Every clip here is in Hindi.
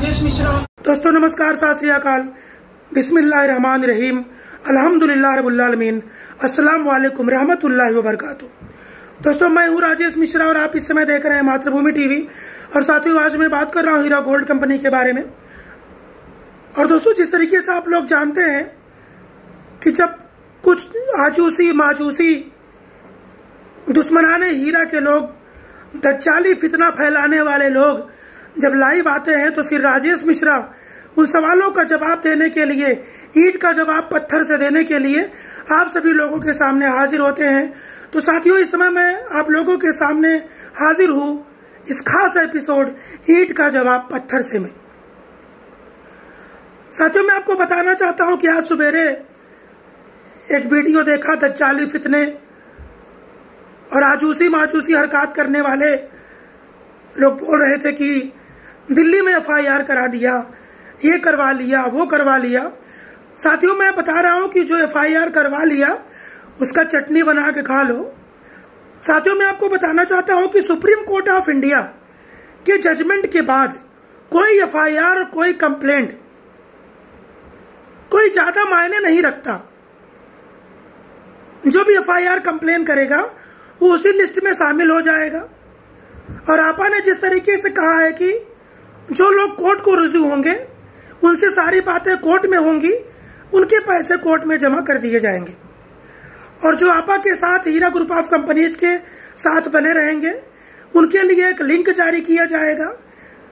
राजेश मिश्रा। दोस्तों नमस्कार, सत श्री अकाल, बिस्मिल्लाहिर्रहमानिर्रहीम, अल्हम्दुलिल्लाह रब्बिल आलमीन, अस्सलाम वालेकुम रहमतुल्लाहि व बरकातुहू। दोस्तों मैं हूँ राजेश मिश्रा और आप इस समय देख रहे हैं मातृभूमि टीवी। और साथियों आज मैं बात कर रहा हूँ हीरा गोल्ड कंपनी के बारे में। और दोस्तों जिस तरीके से आप लोग जानते हैं कि जब कुछ आजूसी माजूसी दुश्मनाने हीरा के लोग, दज्जाली फितना फैलाने वाले लोग जब लाइव आते हैं तो फिर राजेश मिश्रा उन सवालों का जवाब देने के लिए, ईंट का जवाब पत्थर से देने के लिए आप सभी लोगों के सामने हाजिर होते हैं। तो साथियों इस समय मैं आप लोगों के सामने हाजिर हूँ इस खास एपिसोड ईंट का जवाब पत्थर से में। साथियों मैं आपको बताना चाहता हूँ कि आज सुबेरे एक वीडियो देखा, दज्जाली फितने और आजूसी माजूसी हरकत करने वाले लोग बोल रहे थे कि दिल्ली में FIR करा दिया, ये करवा लिया, वो करवा लिया। साथियों मैं बता रहा हूं कि जो FIR करवा लिया उसका चटनी बना के खा लो। साथियों मैं आपको बताना चाहता हूं कि सुप्रीम कोर्ट ऑफ इंडिया के जजमेंट के बाद कोई FIR और कोई कंप्लेंट कोई ज्यादा मायने नहीं रखता। जो भी FIR कंप्लेन करेगा वो उसी लिस्ट में शामिल हो जाएगा। और आपा ने जिस तरीके से कहा है कि जो लोग कोर्ट को रुजू होंगे उनसे सारी बातें कोर्ट में होंगी, उनके पैसे कोर्ट में जमा कर दिए जाएंगे। और जो आपा के साथ हीरा ग्रुप ऑफ कंपनीज के साथ बने रहेंगे उनके लिए एक लिंक जारी किया जाएगा।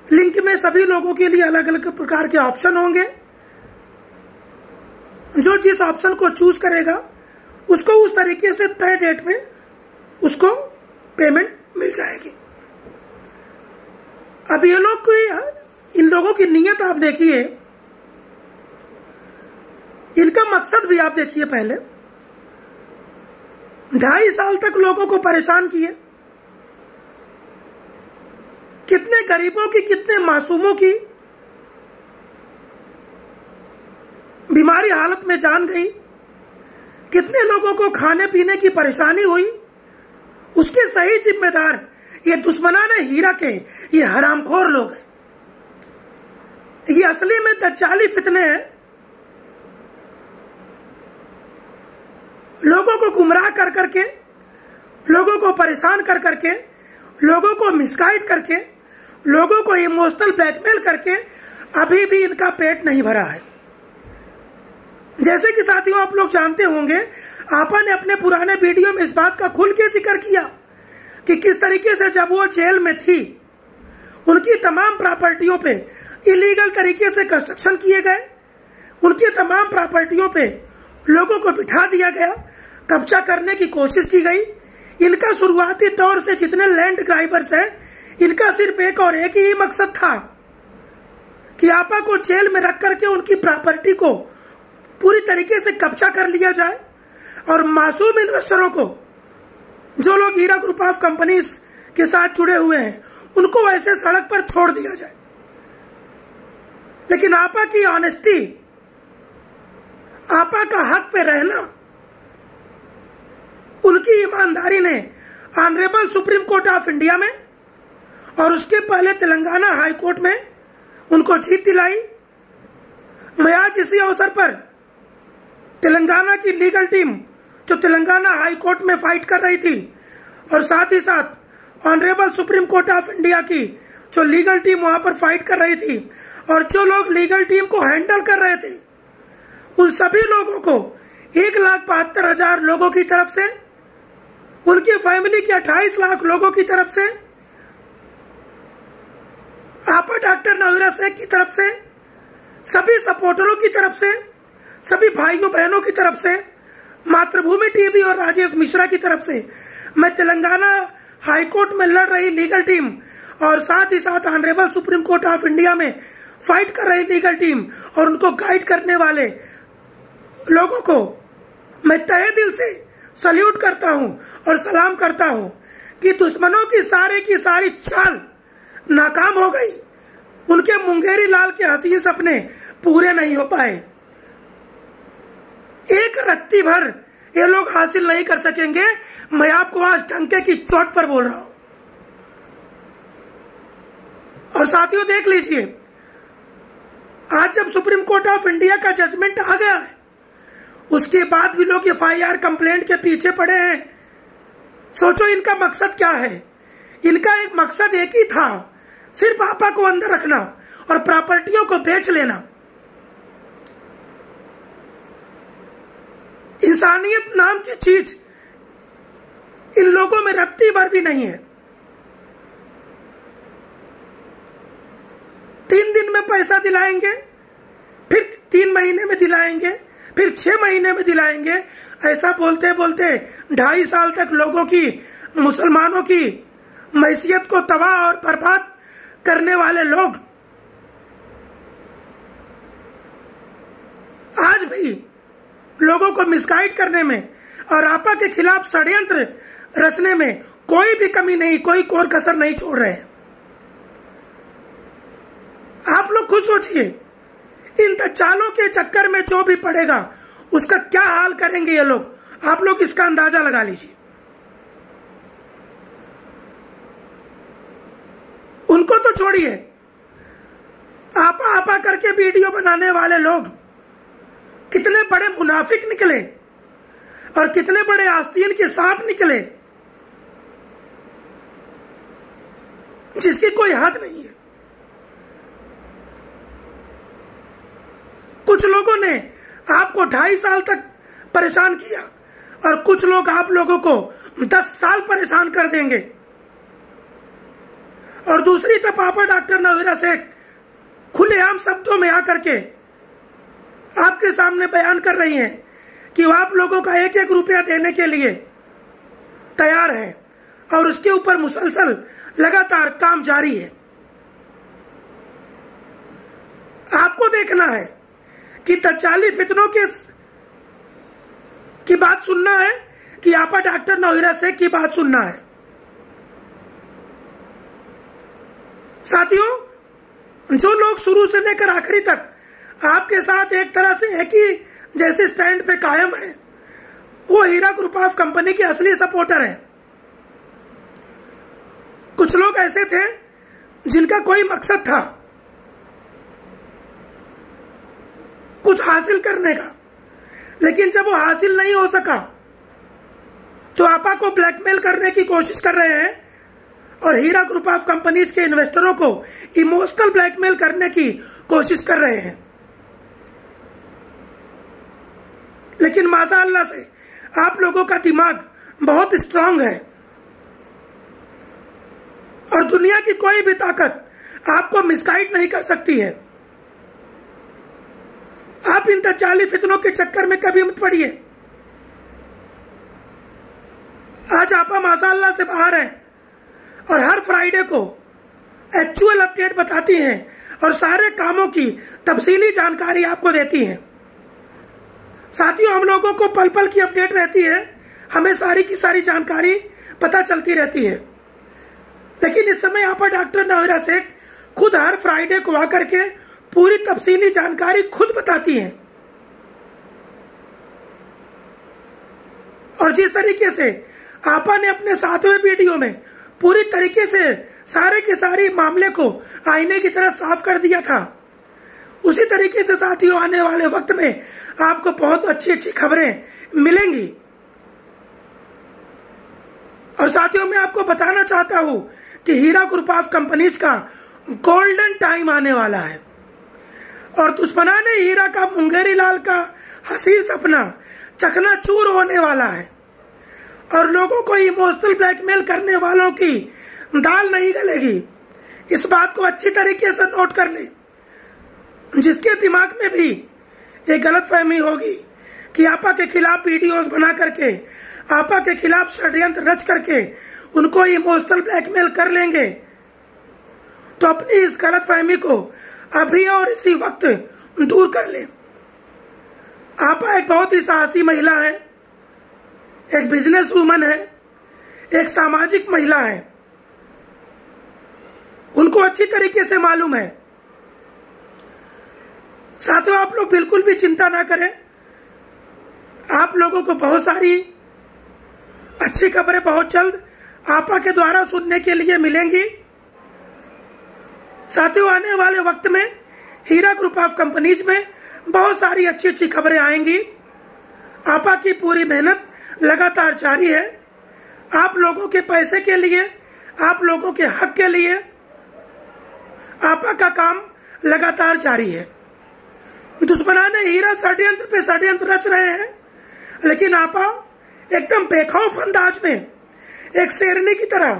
लिंक में सभी लोगों के लिए अलग अलग प्रकार के ऑप्शन होंगे। जो जिस ऑप्शन को चूज करेगा उसको उस तरीके से तय डेट में उसको पेमेंट मिल जाएगी। अब ये लोग इन लोगों की नीयत आप देखिए, इनका मकसद भी आप देखिए। पहले 2.5 साल तक लोगों को परेशान किए, कितने गरीबों की, कितने मासूमों की बीमारी हालत में जान गई, कितने लोगों को खाने पीने की परेशानी हुई। उसके सही जिम्मेदार ये दुश्मनाने हीरा के ये हरामखोर लोग हैं। ये असली में दज्जाली फितने हैं। लोगों को गुमराह कर करके, लोगों को परेशान कर करके, लोगों को मिसगाइड करके, लोगों को इमोशनल ब्लैकमेल करके अभी भी इनका पेट नहीं भरा है। जैसे कि साथियों आप लोग जानते होंगे, आपा ने अपने पुराने वीडियो में इस बात का खुल के जिक्र किया कि किस तरीके से जब वो जेल में थी उनकी तमाम प्रॉपर्टियों पे इलीगल तरीके से कंस्ट्रक्शन किए गए, उनकी तमाम प्रॉपर्टियों पे लोगों को बिठा दिया गया, कब्जा करने की कोशिश की गई। इनका शुरुआती दौर से जितने लैंड ग्राइबर्स हैं, इनका सिर्फ एक और एक ही मकसद था कि आपा को जेल में रख करके उनकी प्रॉपर्टी को पूरी तरीके से कब्जा कर लिया जाए और मासूम इन्वेस्टरों को, जो लोग हीरा ग्रुप ऑफ कंपनीज के साथ जुड़े हुए हैं, उनको ऐसे सड़क पर छोड़ दिया जाए। लेकिन आपा की ऑनेस्टी, आपा का हक पे रहना, उनकी ईमानदारी ने honourable supreme court of India में और उसके पहले तेलंगाना हाई कोर्ट में उनको जीत दिलाई। मैं आज इसी अवसर पर तेलंगाना की लीगल टीम जो तेलंगाना हाई कोर्ट में फाइट कर रही थी और साथ ही साथ honourable supreme court of India की जो लीगल टीम वहां पर फाइट कर रही थी और जो लोग लीगल टीम को हैंडल कर रहे थे, उन सभी लोगों को 1,72,000 लोगों की तरफ से, उनकी फैमिली के 28 लाख लोगों की तरफ से, आपा डॉक्टर नवीरा शेख की तरफ से, सभी सपोर्टरों की तरफ से, सभी भाइयों बहनों की तरफ से, मातृभूमि टीवी और राजेश मिश्रा की तरफ से मैं तेलंगाना हाई कोर्ट में लड़ रही लीगल टीम और साथ ही साथ honourable supreme court of India में फाइट कर रही लीगल टीम और उनको गाइड करने वाले लोगों को मैं तहे दिल से सल्यूट करता हूं और सलाम करता हूं कि दुश्मनों की सारी चाल नाकाम हो गई। उनके मुंगेरी लाल के हसीन सपने पूरे नहीं हो पाए। एक रत्ती भर ये लोग हासिल नहीं कर सकेंगे। मैं आपको आज डंके की चोट पर बोल रहा हूं। और साथियों देख लीजिए, आज जब सुप्रीम कोर्ट ऑफ इंडिया का जजमेंट आ गया है, उसके बाद भी लोग FIR कंप्लेंट के पीछे पड़े हैं। सोचो इनका मकसद क्या है। इनका एक मकसद एक ही था, सिर्फ आपा को अंदर रखना और प्रॉपर्टियों को बेच लेना। इंसानियत नाम की चीज इन लोगों में रत्ती भर भी नहीं है। 3 दिन में पैसा दिलाएंगे, फिर 3 महीने में दिलाएंगे, फिर 6 महीने में दिलाएंगे। ऐसा बोलते बोलते 2.5 साल तक लोगों की, मुसलमानों की मैसियत को तबाह और बर्बाद करने वाले लोग आज भी लोगों को मिसगाइड करने में और आपा के खिलाफ षड्यंत्र रचने में कोई भी कमी नहीं, कोई कोर कसर नहीं छोड़ रहे हैं। आप लोग खुद सोचिए, इन चालों के चक्कर में जो भी पड़ेगा उसका क्या हाल करेंगे ये लोग, आप लोग इसका अंदाजा लगा लीजिए। उनको तो छोड़िए, आपा आपा करके वीडियो बनाने वाले लोग कितने बड़े मुनाफिक निकले और कितने बड़े आस्तीन के सांप निकले, जिसकी कोई हद नहीं है। कुछ लोगों ने आपको 2.5 साल तक परेशान किया और कुछ लोग आप लोगों को 10 साल परेशान कर देंगे। और दूसरी तरफ आपा डॉक्टर नौहिरा शेख खुलेआम शब्दों में आकर के आपके सामने बयान कर रही हैं कि वो आप लोगों का 1-1 रुपया देने के लिए तैयार है और उसके ऊपर मुसलसल लगातार काम जारी है। आपको देखना है कि तत्कालीन फितनों की बात सुनना है कि आपा डॉक्टर नौहिरा शेख की बात सुनना है। साथियों, जो लोग शुरू से लेकर आखिरी तक आपके साथ एक तरह से एक ही जैसे स्टैंड पे कायम है, वो हीरा ग्रुप ऑफ कंपनी के असली सपोर्टर हैं। कुछ लोग ऐसे थे जिनका कोई मकसद था कुछ हासिल करने का, लेकिन जब वो हासिल नहीं हो सका तो आपा को ब्लैकमेल करने की कोशिश कर रहे हैं और हीरा ग्रुप ऑफ कंपनीज के इन्वेस्टरों को इमोशनल ब्लैकमेल करने की कोशिश कर रहे हैं। लेकिन माशाअल्लाह से आप लोगों का दिमाग बहुत स्ट्रांग है और दुनिया की कोई भी ताकत आपको मिसगाइड नहीं कर सकती है। आप इन तजाली फितनों के चक्कर में कभी मत पड़िए। आज आपा माशाअल्लाह से बाहर है और हर फ्राइडे को एक्चुअल अपडेट बताती हैं और सारे कामों की तफसीली जानकारी आपको देती हैं। साथियों, हम लोगों को पल पल की अपडेट रहती है, हमें सारी की सारी जानकारी पता चलती रहती है। लेकिन इस समय आपा डॉक्टर नौहिरा शेख खुद हर फ्राइडे को आकर के पूरी तफसीली जानकारी खुद बताती हैं। और जिस तरीके से आपा ने अपने 7वें वीडियो में पूरी तरीके से सारे के सारे मामले को आईने की तरह साफ कर दिया था, उसी तरीके से साथियों आने वाले वक्त में आपको बहुत अच्छी अच्छी खबरें मिलेंगी। और साथियों, मैं आपको बताना चाहता हूं कि हीरा ग्रुप ऑफ कंपनीज का गोल्डन टाइम आने वाला है और दुश्मनाने हीरा का मुंगेरी लाल का हसीन सपना चकनाचूर होने वाला है और लोगों को इमोशनल ब्लैकमेल करने वालों की दाल नहीं गलेगी। इस बात को अच्छी तरीके से नोट कर ले। जिसके दिमाग में भी ये गलतफहमी होगी कि आपा के खिलाफ वीडियोस बना करके, आपा के खिलाफ षड्यंत्र रच करके उनको इमोशनल ब्लैकमेल कर लेंगे, तो अपनी इस गलतफहमी को अभी और इसी वक्त दूर कर ले। आपा एक बहुत ही साहसी महिला है, एक बिजनेस वूमन है, एक सामाजिक महिला है। उनको अच्छी तरीके से मालूम है। साथियों, आप लोग बिल्कुल भी चिंता ना करें, आप लोगों को बहुत सारी अच्छी खबरें बहुत जल्द आपा के द्वारा सुनने के लिए मिलेंगी। साथियों, आने वाले वक्त में हीरा ग्रुप ऑफ कंपनीज में बहुत सारी अच्छी अच्छी खबरें आएंगी। आपा की पूरी मेहनत लगातार जारी है। आप लोगों के पैसे के लिए, आप लोगों के हक के लिए आपा का काम लगातार जारी है। दुश्मनाने हीरा षड्यंत्र पे षड्यंत्र रच रहे हैं, लेकिन आपा एकदम बेखौफ अंदाज में एक शेरनी की तरह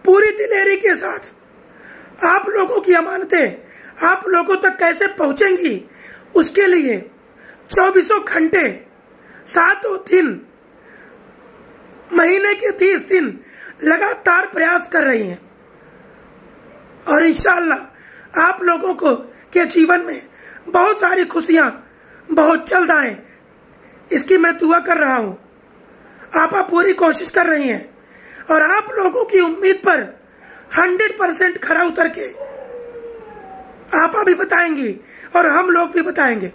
पूरी दिलेरी के साथ आप लोगों की अमानतें आप लोगों तक कैसे पहुंचेंगी, उसके लिए 24 घंटे 7 दिन, महीने के 30 दिन लगातार प्रयास कर रही हैं। और इंशाअल्लाह आप लोगों को के जीवन में बहुत सारी खुशियां बहुत जल्द आए, इसकी मैं दुआ कर रहा हूं। आपा पूरी कोशिश कर रही हैं और आप लोगों की उम्मीद पर 100% खरा उतर के आपा भी बताएंगी और हम लोग भी बताएंगे।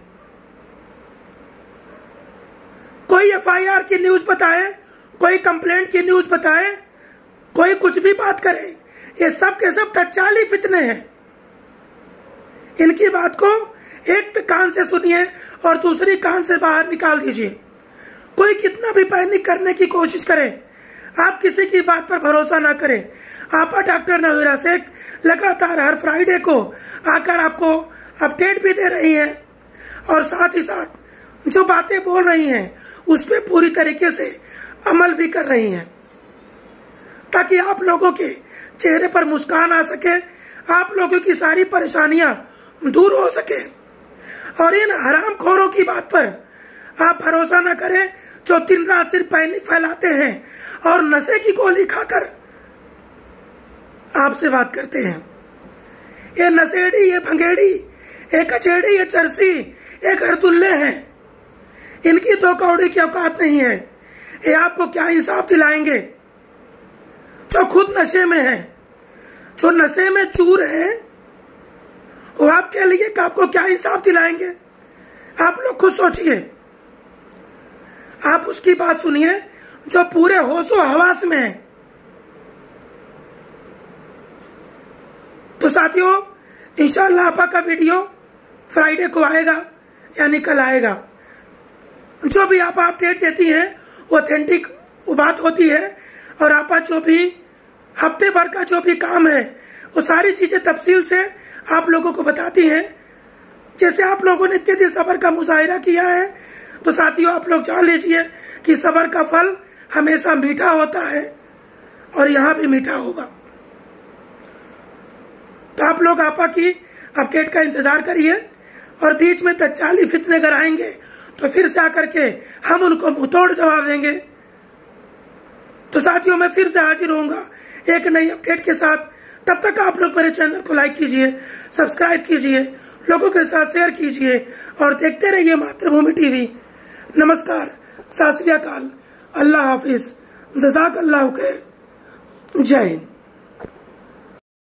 कोई FIR की न्यूज बताए, कोई कंप्लेंट की न्यूज बताए, कोई कुछ भी बात करे, ये सब के सब टचाली फितने हैं। इनकी बात को एक कान से सुनिए और दूसरी कान से बाहर निकाल दीजिए। कोई कितना भी पैनिक करने की कोशिश करे, आप किसी की बात पर भरोसा ना करें। आपा डॉक्टर नवीरा शेख लगातार हर फ्राइडे को आकर आपको अपडेट भी दे रही हैं और साथ ही साथ जो बातें बोल रही हैं उस पर पूरी तरीके से अमल भी कर रही हैं, ताकि आप लोगों के चेहरे पर मुस्कान आ सके, आप लोगों की सारी परेशानियां दूर हो सके। और इन हरामखोरों की बात पर आप भरोसा न करें जो दिन रात सिर्फ पैनिक फैलाते हैं और नशे की गोली खाकर आपसे बात करते हैं। ये नशेड़ी, ये भंगेड़ी, ये कचेड़ी, ये चरसी, ये घरदुल्ले हैं। इनकी 2 कौड़ी की औकात नहीं है। ये आपको क्या इंसाफ दिलाएंगे? जो खुद नशे में है, जो नशे में चूर है, वो आपके लिए आपको क्या इंसाफ दिलाएंगे? आप लोग खुद सोचिए। आप उसकी बात सुनिए जो पूरे होशो हवास में है। तो साथियों, इंशाअल्लाह आपा का वीडियो फ्राइडे को आएगा, यानी कल आएगा। जो भी आपा अपडेट देती हैं वो ऑथेंटिक बात होती है और आपा जो भी हफ्ते भर का जो भी काम है वो सारी चीजें तफसील से आप लोगों को बताती हैं। जैसे आप लोगों ने इतने दिन सब्र का मुजाहिरा किया है, तो साथियों आप लोग जान लीजिए कि सब्र का फल हमेशा मीठा होता है और यहाँ भी मीठा होगा। तो आप लोग आपा की अपडेट का इंतजार करिए और बीच में तत्काली फितने अगर आएंगे तो फिर से आकर के हम उनको मुंहतोड़ जवाब देंगे। तो साथियों मैं फिर से हाजिर होऊंगा एक नई अपडेट के साथ। तब तक आप लोग मेरे चैनल को लाइक कीजिए, सब्सक्राइब कीजिए, लोगों के साथ शेयर कीजिए और देखते रहिए मातृभूमि टीवी। नमस्कार, सत श्री अकाल, अल्लाह हाफिज, जज़ाकल्लाहु खैर, जय हिंद।